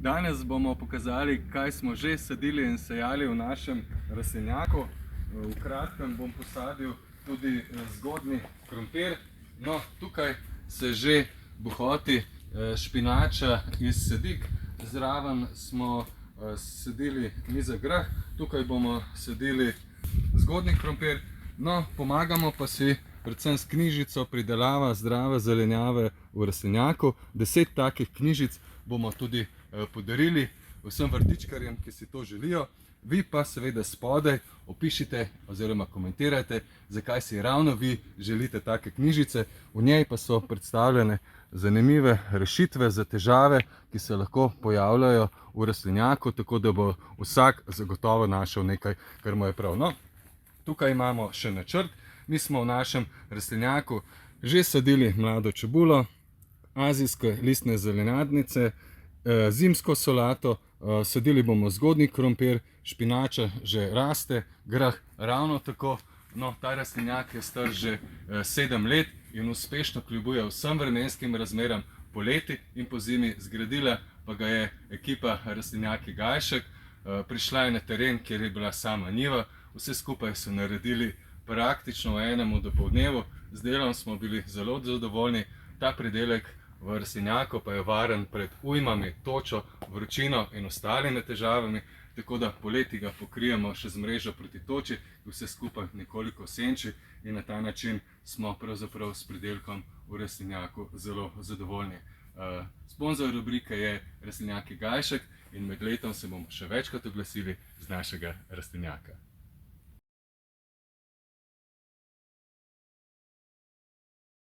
Danes bomo pokazali, kaj smo že sadili in sejali v našem rastlinjaku. V kratkem bom posadil tudi zgodnji krompir. No, tukaj se že bohoti špinača iz sadik. Zraven smo sadili nizek grah, tukaj bomo sadili zgodnji krompir. No, pomagamo pa si predvsem s knjižico Pridelava zdrave zelenjave v rastlinjaku. 10 takih knjižic bomo tudi podarili vsem vrtičkarjem, ki si to želijo. Vi pa seveda spodaj opišite oziroma komentirajte, zakaj si ravno vi želite take knjižice. V njej pa so predstavljene zanimive rešitve za težave, ki se lahko pojavljajo v rastlinjaku, tako da bo vsak zagotovo našel nekaj, kar mu je prav. No, tukaj imamo še načrt. Mi smo v našem rastlinjaku že sadili mlado čebulo, azijske listne zelenjadnice, zimsko solato, sadili bomo zgodnji krompir, špinača že raste, grah ravno tako. No, ta rastlinjak je star že 7 let in uspešno kljubuje vsem vremenskim razmeram, poleti in pozimi. Zgradila pa ga je ekipa Rastlinjaki Gajšek. Prišla je na teren, kjer je bila sama njiva. Vse skupaj so naredili praktično v enem dopoldnevu. Z delom smo bili zelo zadovoljni. Ta pridelek v rastlinjaku pa je varen pred ujmami, točo, vročino in ostalimi težavami, tako da poleti ga pokrijemo še z mrežo proti toči, vse skupaj nekoliko senči in na ta način smo pravzaprav s pridelkom v rastlinjaku zelo zadovoljni. Sponzor rubrike je Rastlinjaki Gajšek in med letom se bomo še večkrat oglasili z našega rastlinjaka.